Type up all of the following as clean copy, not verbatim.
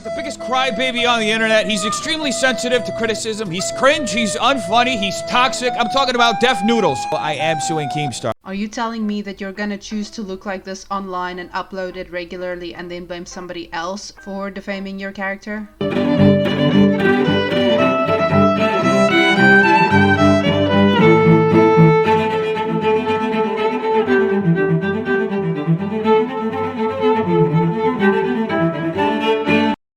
out the biggest crybaby on the internet. He's extremely sensitive to criticism. He's cringe, he's unfunny, he's toxic. I'm talking about Defnoodles. I am suing Keemstar. Are you telling me that you're gonna choose to look like this online and upload it regularly and then blame somebody else for defaming your character?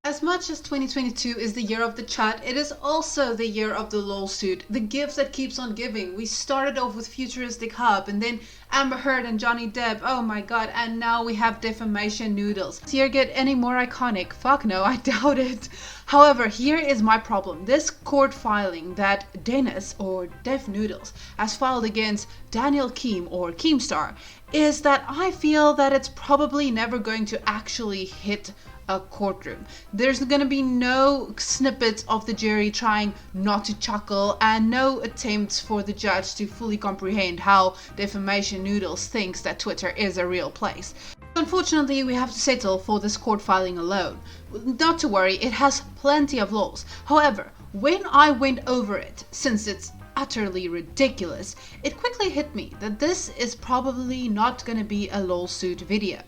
As much as 2022 is the year of the chat, it is also the year of the LOL suit, the gift that keeps on giving. We started off with Futuristic Hub and then Amber Heard and Johnny Depp, oh my god, and now we have Defamation Noodles. Does here get any more iconic? Fuck no, I doubt it. However, here is my problem. This court filing that Dennis, or defnoodles, has filed against Daniel Keem, or Keemstar, is that I feel that it's probably never going to actually hit a courtroom. There's gonna be no snippets of the jury trying not to chuckle and no attempts for the judge to fully comprehend how Defamation Noodles thinks that Twitter is a real place. Unfortunately, we have to settle for this court filing alone. Not to worry, it has plenty of laws. However, when I went over it, since it's utterly ridiculous, it quickly hit me that this is probably not gonna be a lawsuit video.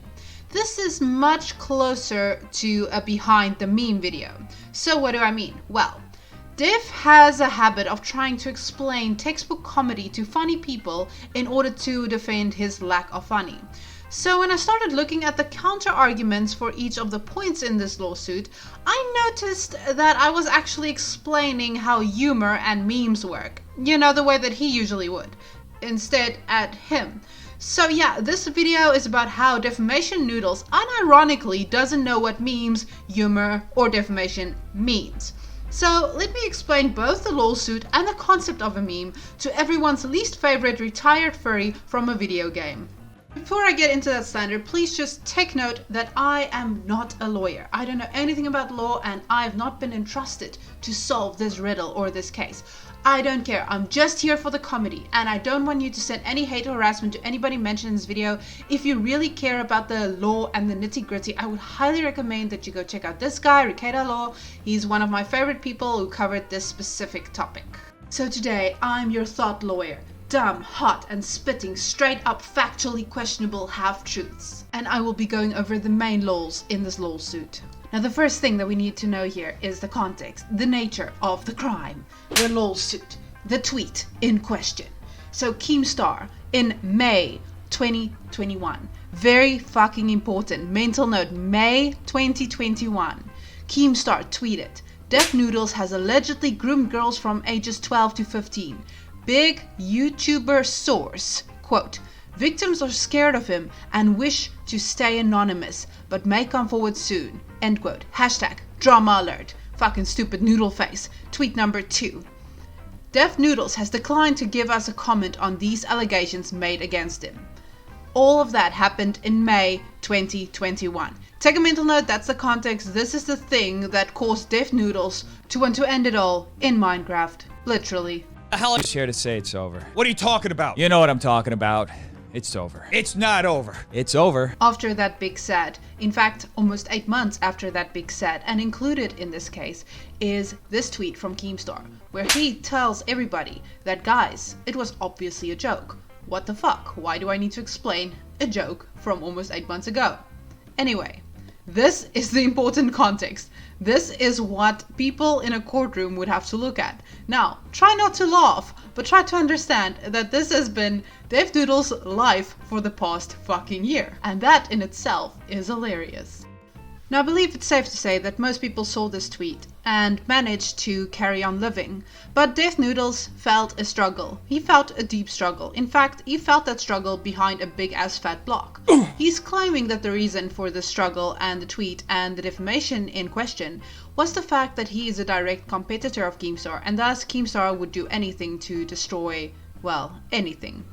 This is much closer to a behind the meme video. So what do I mean? Well, Def has a habit of trying to explain textbook comedy to funny people in order to defend his lack of funny. So when I started looking at the counter arguments for each of the points in this lawsuit, I noticed that I was actually explaining how humor and memes work. You know, the way that he usually would. Instead, at him. So yeah, this video is about how Defamation Noodles unironically doesn't know what memes, humor, or defamation means. So let me explain both the lawsuit and the concept of a meme to everyone's least favorite retired furry from a video game. Before I get into that slander, please just take note that I am not a lawyer. I don't know anything about law and I have not been entrusted to solve this riddle or this case. I don't care, I'm just here for the comedy and I don't want you to send any hate or harassment to anybody mentioned in this video. If you really care about the law and the nitty gritty, I would highly recommend that you go check out this guy, Ricada Law. He's one of my favorite people who covered this specific topic. So today, I'm your thought lawyer. Dumb, hot, and spitting straight up factually questionable half-truths. And I will be going over the main laws in this lawsuit. Now the first thing that we need to know here is the context, the nature of the crime, the lawsuit, the tweet in question. So Keemstar in May 2021, very fucking important, mental note, May 2021, Keemstar tweeted, Defnoodles has allegedly groomed girls from ages 12 to 15. Big YouTuber source, quote, victims are scared of him and wish to stay anonymous, but may come forward soon, end quote. Hashtag drama alert. Fucking stupid noodle face. Tweet number 2. Defnoodles has declined to give us a comment on these allegations made against him. All of that happened in May 2021. Take a mental note, that's the context. This is the thing that caused Defnoodles to want to end it all in Minecraft. Literally. The hell I'm just here to say it's over. What are you talking about? You know what I'm talking about. It's over. It's not over. It's over. After that big sad, in fact almost 8 months after that big sad, and included in this case is this tweet from Keemstar where he tells everybody that guys, it was obviously a joke. What the fuck? Why do I need to explain a joke from almost 8 months ago? Anyway, this is the important context. This is what people in a courtroom would have to look at. Now, try not to laugh, but try to understand that this has been Defnoodles' life for the past fucking year. And that in itself is hilarious. Now, I believe it's safe to say that most people saw this tweet and managed to carry on living. But Defnoodles felt a struggle. He felt a deep struggle. In fact, he felt that struggle behind a big ass fat block. He's claiming that the reason for the struggle and the tweet and the defamation in question was the fact that he is a direct competitor of Keemstar and thus Keemstar would do anything to destroy, well, anything.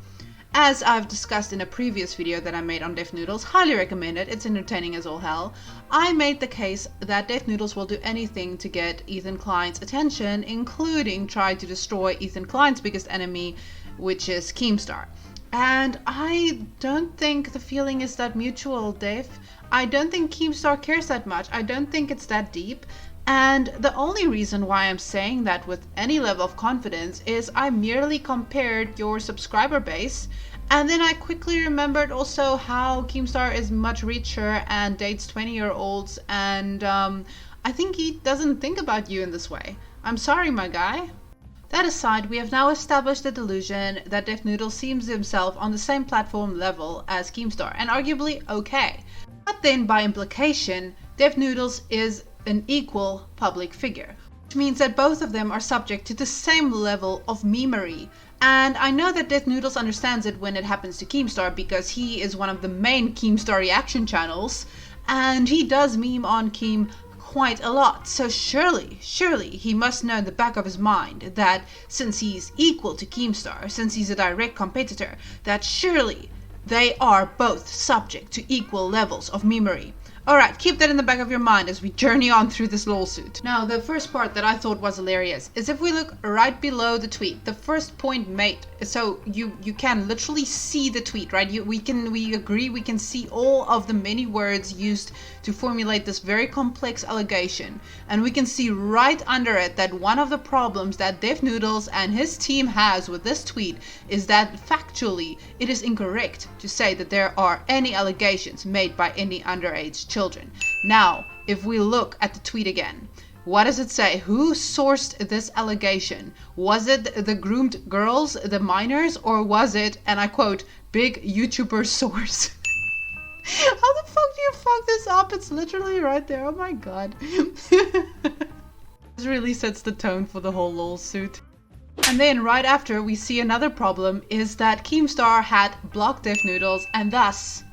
As I've discussed in a previous video that I made on Defnoodles, highly recommend it, it's entertaining as all hell, I made the case that Defnoodles will do anything to get Ethan Klein's attention, including try to destroy Ethan Klein's biggest enemy, which is Keemstar. And I don't think the feeling is that mutual, Dave. I don't think Keemstar cares that much. I don't think it's that deep. And the only reason why I'm saying that with any level of confidence is I merely compared your subscriber base, and then I quickly remembered also how Keemstar is much richer and dates 20-year-olds, and I think he doesn't think about you in this way. I'm sorry, my guy. That aside, we have now established the delusion that defnoodles sees himself on the same platform level as Keemstar, and arguably okay. But then by implication, defnoodles is an equal public figure, which means that both of them are subject to the same level of memery. And I know that defnoodles understands it when it happens to Keemstar because he is one of the main Keemstar reaction channels, and he does meme on Keem quite a lot. So surely he must know in the back of his mind that since he's equal to Keemstar, since he's a direct competitor, that surely they are both subject to equal levels of memery. Alright, keep that in the back of your mind as we journey on through this lawsuit. Now, the first part that I thought was hilarious is if we look right below the tweet, the first point made, so you can literally see the tweet, right? We agree we can see all of the many words used to formulate this very complex allegation. And we can see right under it that one of the problems that defnoodles and his team has with this tweet is that factually it is incorrect to say that there are any allegations made by any underage children. Now, if we look at the tweet again, what does it say? Who sourced this allegation? Was it the groomed girls, the minors, or was it, and I quote, big YouTuber source? How the fuck do you fuck this up? It's literally right there. Oh my god. This really sets the tone for the whole lawsuit. And then right after, we see another problem is that Keemstar had blocked defnoodles, and thus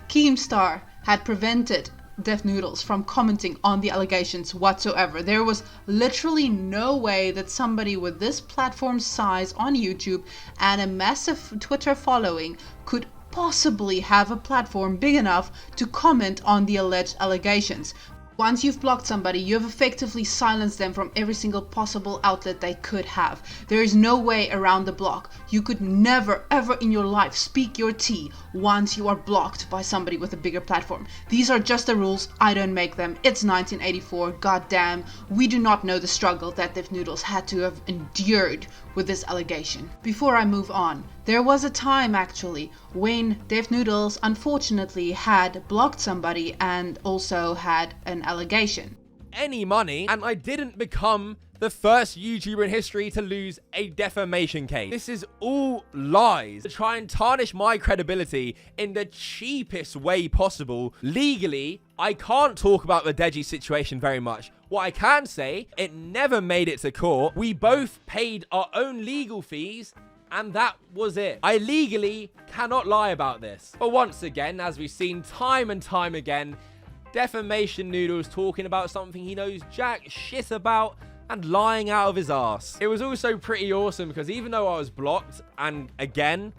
Keemstar had prevented defnoodles from commenting on the allegations whatsoever. There was literally no way that somebody with this platform size on YouTube and a massive Twitter following could possibly have a platform big enough to comment on the alleged allegations. Once you've blocked somebody, you have effectively silenced them from every single possible outlet they could have. There is no way around the block. You could never, ever in your life speak your tea once you are blocked by somebody with a bigger platform. These are just the rules. I don't make them. It's 1984. Goddamn. We do not know the struggle that defnoodles had to have endured with this allegation. Before I move on, there was a time actually when defnoodles unfortunately had blocked somebody and also had an allegation. Any money, and I didn't become the first YouTuber in history to lose a defamation case. This is all lies to try and tarnish my credibility in the cheapest way possible. Legally, I can't talk about the Deji situation very much. What I can say, it never made it to court. We both paid our own legal fees, and that was it. I legally cannot lie about this. But once again, as we've seen time and time again, Defamation Noodles talking about something he knows jack shit about and lying out of his ass. It was also pretty awesome because even though I was blocked and again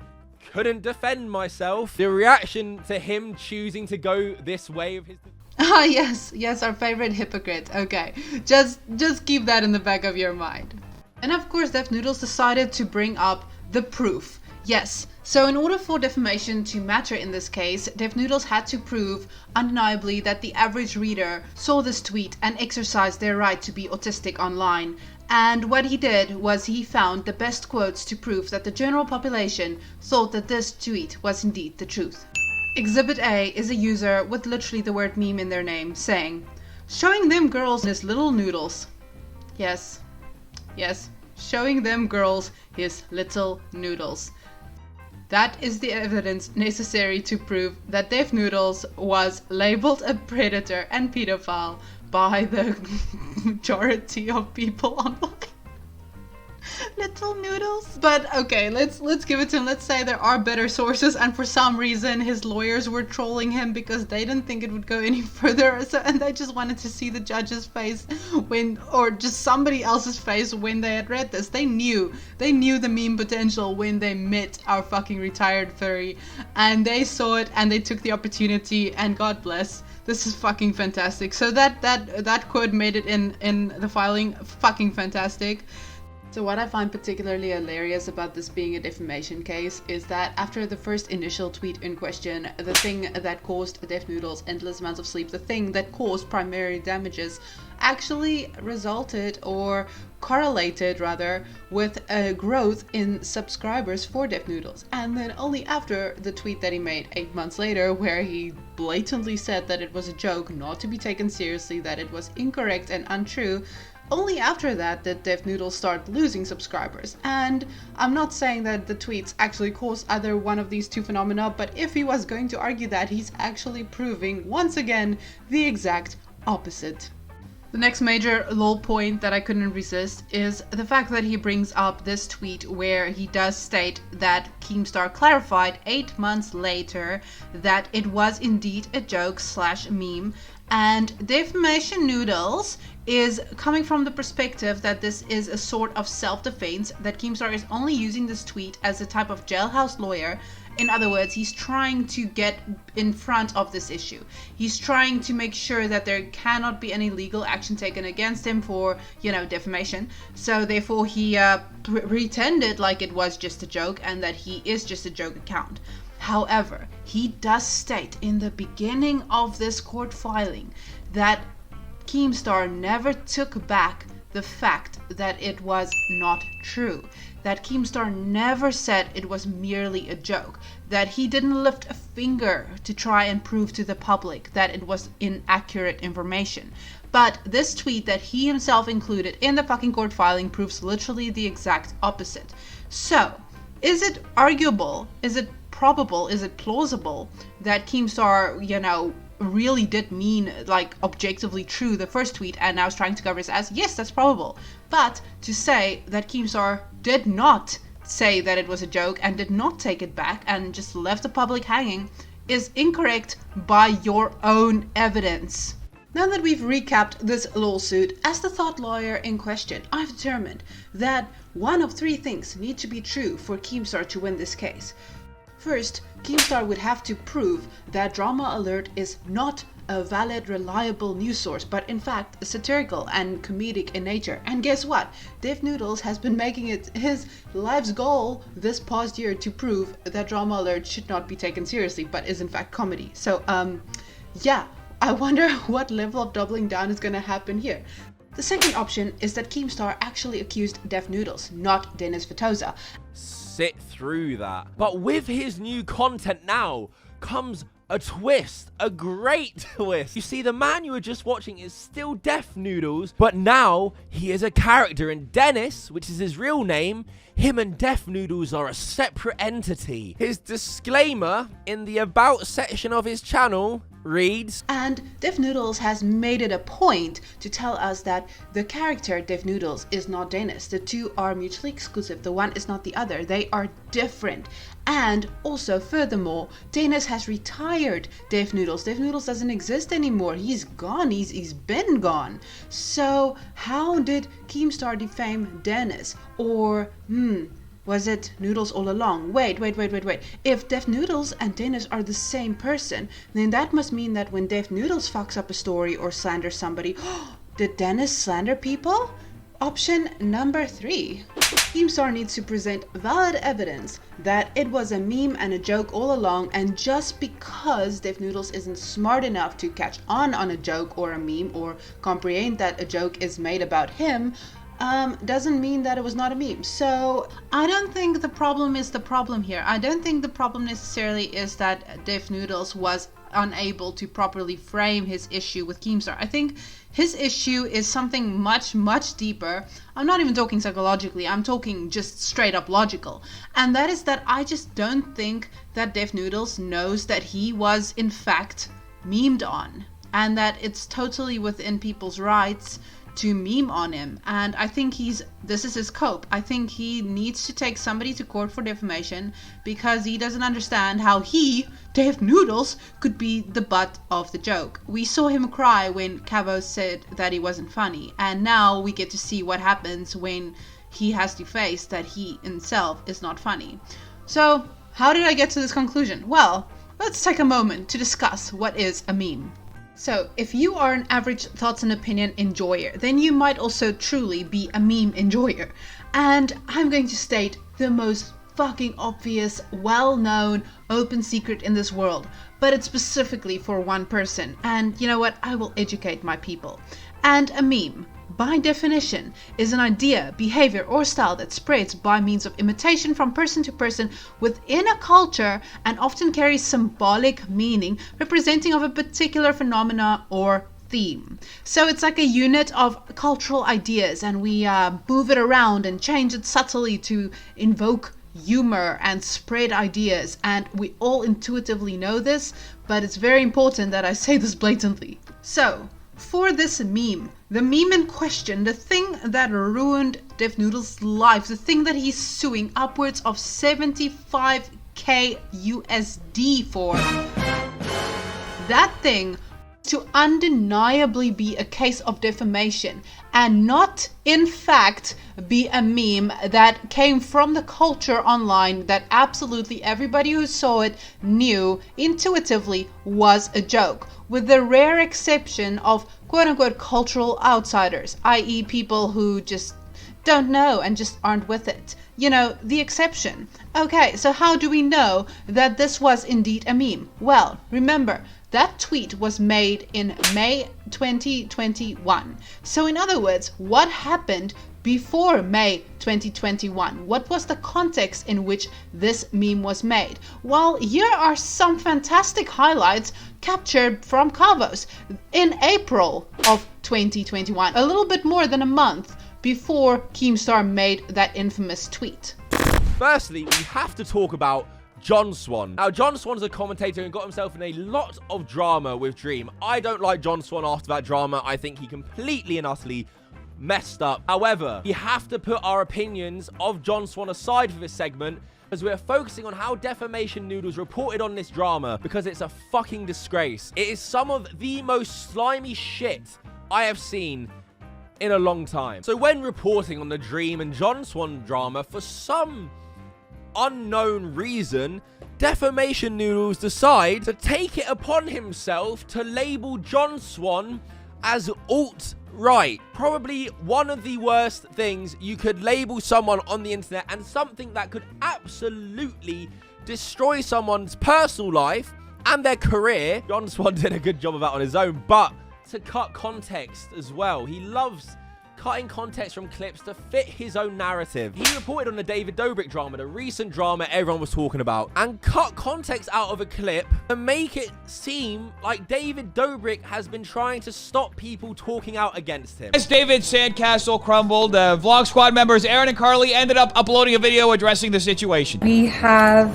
couldn't defend myself, the reaction to him choosing to go this way of his... Ah, yes, our favorite hypocrite. Okay, just keep that in the back of your mind. And of course, defnoodles decided to bring up the proof. Yes, so in order for defamation to matter in this case, defnoodles had to prove undeniably that the average reader saw this tweet and exercised their right to be autistic online. And what he did was he found the best quotes to prove that the general population thought that this tweet was indeed the truth. Exhibit A is a user with literally the word meme in their name saying, "Showing them girls his little noodles." Yes, showing them girls his little noodles. That is the evidence necessary to prove that defnoodles was labeled a predator and pedophile by the majority of people online. Little noodles. But okay, let's give it to him. Let's say there are better sources, and for some reason his lawyers were trolling him because they didn't think it would go any further, and they just wanted to see the judge's face when, or just somebody else's face when they had read this. They knew the meme potential when they met our fucking retired furry, and they saw it and they took the opportunity, and God bless. This is fucking fantastic. So that quote made it in the filing. Fucking fantastic. So what I find particularly hilarious about this being a defamation case is that after the first initial tweet in question, the thing that caused defnoodles endless amounts of sleep, the thing that caused primary damages, actually resulted or correlated rather with a growth in subscribers for defnoodles. And then only after the tweet that he made 8 months later, where he blatantly said that it was a joke, not to be taken seriously, that it was incorrect and untrue, only after that did defnoodles start losing subscribers. And I'm not saying that the tweets actually caused either one of these two phenomena, but if he was going to argue that, he's actually proving once again the exact opposite. The next major lol point that I couldn't resist is the fact that he brings up this tweet where he does state that Keemstar clarified 8 months later that it was indeed a joke / meme, and Defamation Noodles is coming from the perspective that this is a sort of self-defense, that Keemstar is only using this tweet as a type of jailhouse lawyer. In other words, he's trying to get in front of this issue. He's trying to make sure that there cannot be any legal action taken against him for, defamation. So therefore he pretended like it was just a joke and that he is just a joke account. However, he does state in the beginning of this court filing that Keemstar never took back the fact that it was not true, that Keemstar never said it was merely a joke, that he didn't lift a finger to try and prove to the public that it was inaccurate information. But this tweet that he himself included in the fucking court filing proves literally the exact opposite. So, is it arguable, is it probable, is it plausible that Keemstar, really did mean, objectively true the first tweet and now is trying to cover his ass? Yes, that's probable. But to say that Keemstar did not say that it was a joke and did not take it back and just left the public hanging is incorrect by your own evidence. Now that we've recapped this lawsuit, as the Thot lawyer in question, I've determined that one of 3 things need to be true for Keemstar to win this case. First, Keemstar would have to prove that Drama Alert is not a valid, reliable news source, but in fact satirical and comedic in nature. And guess what? Defnoodles has been making it his life's goal this past year to prove that Drama Alert should not be taken seriously, but is in fact comedy. So, yeah, I wonder what level of doubling down is gonna happen here. The second option is that Keemstar actually accused Defnoodles, not Dennis Vitoza. Sit through that. But with his new content now comes a twist, a great twist. You see, the man you were just watching is still Defnoodles, but now he is a character, and Dennis, which is his real name, him and Defnoodles are a separate entity. His disclaimer in the about section of his channel reads, and Defnoodles has made it a point to tell us that the character Defnoodles is not Dennis. The two are mutually exclusive. The one is not the other. They are different. And also, furthermore, Dennis has retired Defnoodles. Defnoodles doesn't exist anymore. He's gone. He's been gone. So how did Keemstar defame Dennis? Or, was it Noodles all along? Wait. If Defnoodles and Dennis are the same person, then that must mean that when Defnoodles fucks up a story or slanders somebody, did Dennis slander people? Option number 3. Keemstar needs to present valid evidence that it was a meme and a joke all along, and just because Defnoodles isn't smart enough to catch on a joke or a meme or comprehend that a joke is made about him, doesn't mean that it was not a meme. So I don't think the problem is the problem here. I don't think the problem necessarily is that Defnoodles was unable to properly frame his issue with Keemstar. I think his issue is something much deeper. I'm not even talking psychologically, I'm talking just straight up logical. And that is that I just don't think that Defnoodles knows that he was in fact memed on, and that it's totally within people's rights to meme on him. And I think this is his cope. I think he needs to take somebody to court for defamation because he doesn't understand how he, Defnoodles, could be the butt of the joke. We saw him cry when Cavo said that he wasn't funny, and now we get to see what happens when he has to face that he himself is not funny. So how did I get to this conclusion? Well, let's take a moment to discuss what is a meme. So, if you are an average thoughts and opinion enjoyer, then you might also truly be a meme enjoyer. And I'm going to state the most fucking obvious, well-known, open secret in this world, but it's specifically for one person. And you know what? I will educate my people. And a meme, by definition, is an idea, behavior, or style that spreads by means of imitation from person to person within a culture and often carries symbolic meaning representing of a particular phenomena or theme. So it's like a unit of cultural ideas, and we move it around and change it subtly to invoke humor and spread ideas, and we all intuitively know this, but it's very important that I say this blatantly. So, for this meme, the meme in question, the thing that ruined defnoodles' life, the thing that he's suing upwards of 75k USD for, that thing to undeniably be a case of defamation and not, in fact, be a meme that came from the culture online that absolutely everybody who saw it knew intuitively was a joke, with the rare exception of quote-unquote cultural outsiders, i.e. people who just don't know and just aren't with it. You know, the exception. Okay, so how do we know that this was indeed a meme? Well, remember, that tweet was made in May 2021. So in other words, what happened before May 2021? What was the context in which this meme was made? Well, here are some fantastic highlights captured from Cavos in April of 2021, a little bit more than a month before Keemstar made that infamous tweet. Firstly, we have to talk about John Swan. Now, John Swan's a commentator and got himself in a lot of drama with Dream. I don't like John Swan after that drama. I think he completely and utterly messed up. However, we have to put our opinions of John Swan aside for this segment, as we're focusing on how Defamation Noodles reported on this drama, because it's a fucking disgrace. It is some of the most slimy shit I have seen in a long time. So when reporting on the Dream and John Swan drama, for some unknown reason, Defamation Noodles decide to take it upon himself to label John Swan as alt-right. Probably one of the worst things you could label someone on the internet, and something that could absolutely destroy someone's personal life and their career. John Swan did a good job of that on his own, but to cut context as well. He loves cutting context from clips to fit his own narrative. He reported on the David Dobrik drama, the recent drama everyone was talking about, and cut context out of a clip to make it seem like David Dobrik has been trying to stop people talking out against him. As David's sandcastle crumbled, the Vlog Squad members Aaron and Carly ended up uploading a video addressing the situation. We have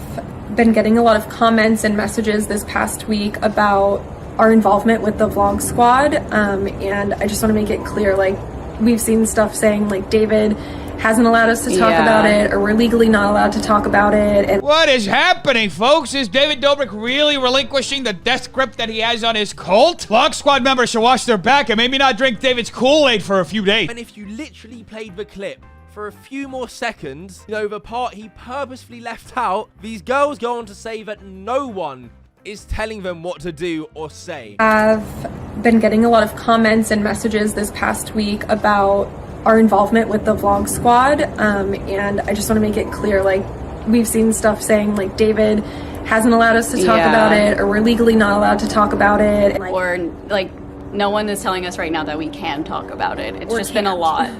been getting a lot of comments and messages this past week about our involvement with the Vlog Squad, and I just want to make it clear, like, we've seen stuff saying like David hasn't allowed us to talk about it, or we're legally not allowed to talk about it. And what is happening, folks? Is David Dobrik really relinquishing the death grip that he has on his cult? Vlog Squad members should watch their back and maybe not drink David's Kool-Aid for a few days. And if you literally played the clip for a few more seconds, you know, the part he purposefully left out, these girls go on to say that no one is telling them what to do or say. I've been getting a lot of comments and messages this past week about our involvement with the Vlog Squad, and I just want to make it clear, like, we've seen stuff saying like David hasn't allowed us to talk about it, or we're legally not allowed to talk about it, and, or like no one is telling us right now that we can talk about it. It's just been a lot.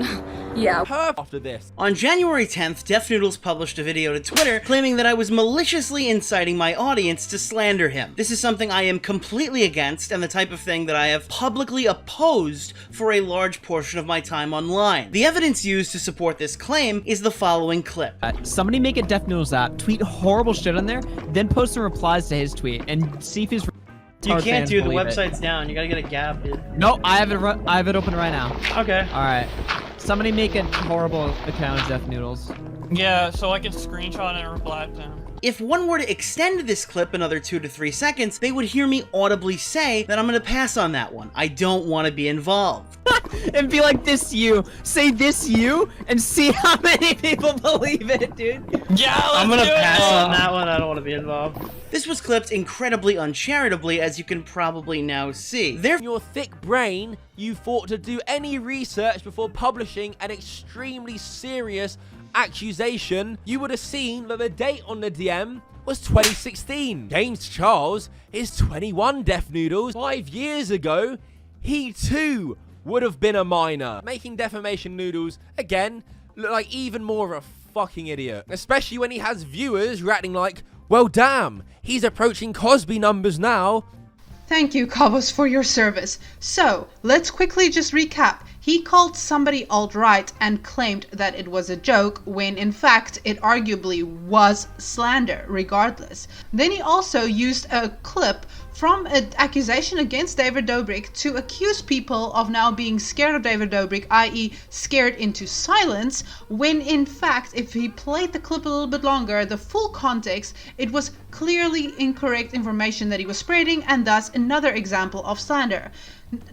Yeah. After this. On January 10th, Defnoodles published a video to Twitter claiming that I was maliciously inciting my audience to slander him. This is something I am completely against, and the type of thing that I have publicly opposed for a large portion of my time online. The evidence used to support this claim is the following clip. Somebody make a Defnoodles app, tweet horrible shit on there, then post some replies to his tweet, and see if his You can't, dude. The website's down. You gotta get a gap, dude. No, I have it open right now. Okay. All right. Somebody make a horrible account of Defnoodles. Yeah, so I can screenshot and reply to him. If one were to extend this clip another 2 to 3 seconds, they would hear me audibly say that I'm gonna pass on that one. I don't want to be involved. and be like, this you. Say this you and see how many people believe it, dude. Yeah, I'm gonna pass it. on that one. I don't want to be involved. This was clipped incredibly uncharitably, as you can probably now see. In your thick brain, you thought to do any research before publishing an extremely serious accusation. You would have seen that the date on the DM was 2016. James Charles is 21, defnoodles. 5 years ago, he too would have been a minor, making Defamation Noodles, again, look like even more of a fucking idiot. Especially when he has viewers reacting like, well damn, he's approaching Cosby numbers now. Thank you, Cobos, for your service. So, let's quickly just recap. He called somebody alt-right and claimed that it was a joke when in fact it arguably was slander regardless. Then he also used a clip from an accusation against David Dobrik to accuse people of now being scared of David Dobrik, i.e. scared into silence, when in fact if he played the clip a little bit longer, the full context, it was clearly incorrect information that he was spreading, and thus another example of slander.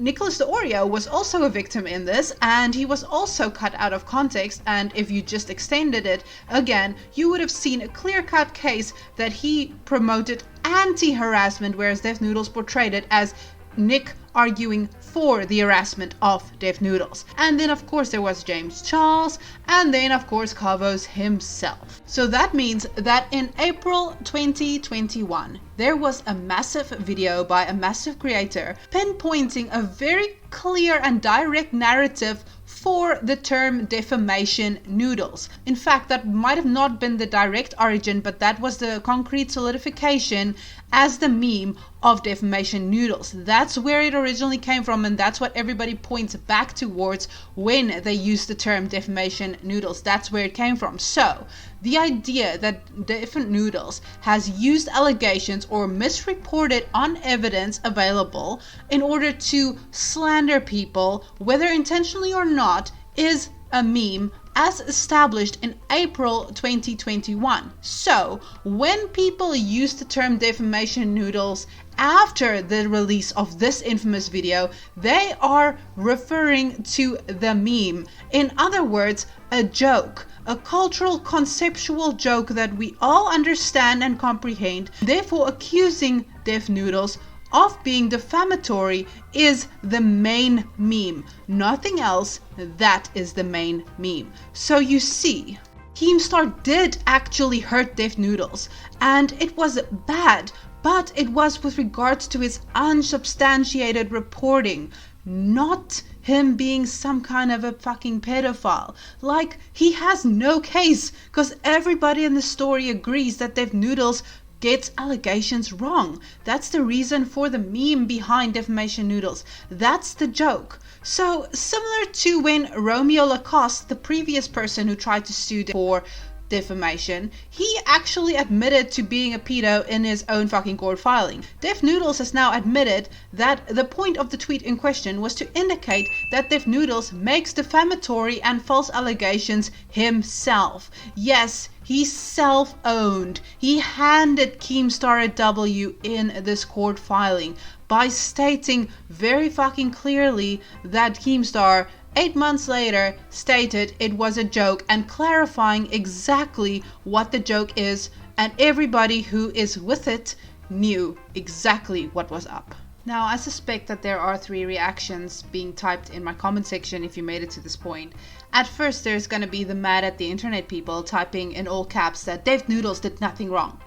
Nicholas the Oreo was also a victim in this, and he was also cut out of context, and if you just extended it again, you would have seen a clear-cut case that he promoted anti-harassment, whereas defnoodles portrayed it as Nick arguing for the harassment of defnoodles. And then of course there was James Charles, and then of course Cavos himself. So that means that in April 2021 there was a massive video by a massive creator pinpointing a very clear and direct narrative for the term defamation noodles. In fact, that might have not been the direct origin, but that was the concrete solidification as the meme of defamation noodles. That's where it originally came from, and that's what everybody points back towards when they use the term defamation noodles. That's where it came from. So the idea that defnoodles has used allegations or misreported on evidence available in order to slander people, whether intentionally or not, is a meme as established in April 2021. So when people use the term defamation noodles after the release of this infamous video, they are referring to the meme. In other words, a joke. A cultural conceptual joke that we all understand and comprehend. Therefore, accusing defnoodles of being defamatory is the main meme. Nothing else, that is the main meme. So you see, Keemstar did actually hurt defnoodles, and it was bad, but it was with regards to his unsubstantiated reporting, not him being some kind of a fucking pedophile. Like, he has no case, because everybody in the story agrees that defnoodles gets allegations wrong. That's the reason for the meme behind defamation noodles. That's the joke. So similar to when Romeo Lacoste, the previous person who tried to sue for defamation, he actually admitted to being a pedo in his own fucking court filing. Defnoodles has now admitted that the point of the tweet in question was to indicate that Defnoodles makes defamatory and false allegations himself. Yes, he's self-owned. He handed Keemstar a W in this court filing by stating very fucking clearly that Keemstar 8 months later stated it was a joke, and clarifying exactly what the joke is, and everybody who is with it knew exactly what was up. Now, I suspect that there are 3 reactions being typed in my comment section if you made it to this point. At first, there's gonna be the mad at the internet people typing in all caps that defnoodles did nothing wrong.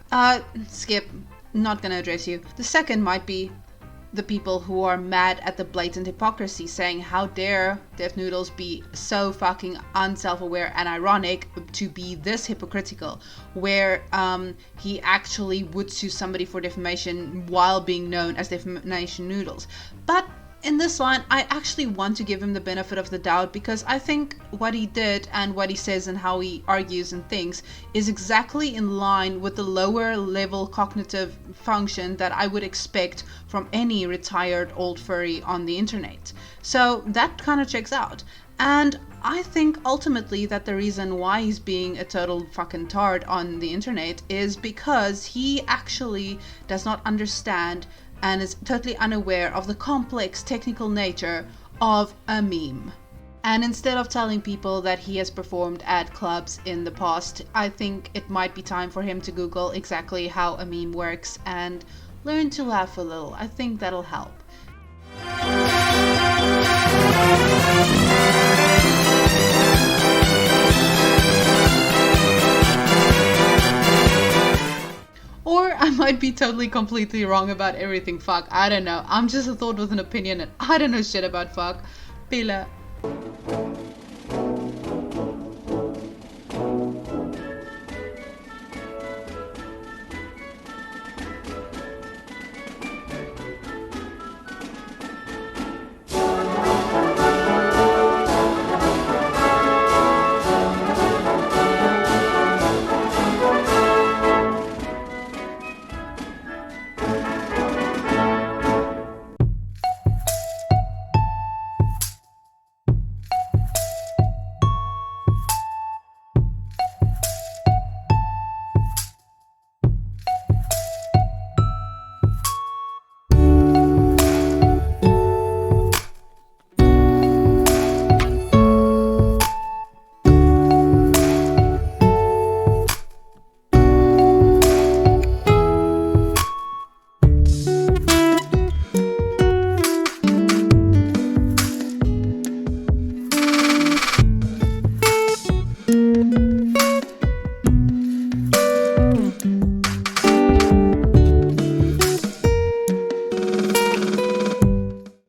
Skip, not gonna address you. The second might be the people who are mad at the blatant hypocrisy, saying how dare defnoodles be so fucking unself-aware and ironic to be this hypocritical, where he actually would sue somebody for defamation while being known as defamation noodles. But in this line, I actually want to give him the benefit of the doubt, because I think what he did and what he says and how he argues and thinks is exactly in line with the lower level cognitive function that I would expect from any retired old furry on the internet. So that kind of checks out. And I think ultimately that the reason why he's being a total fucking tard on the internet is because he actually does not understand and is totally unaware of the complex technical nature of a meme. And instead of telling people that he has performed at clubs in the past, I think it might be time for him to Google exactly how a meme works and learn to laugh a little. I think that'll help. Or I might be totally completely wrong about everything. Fuck, I don't know. I'm just a thought with an opinion and I don't know shit about fuck. Pila.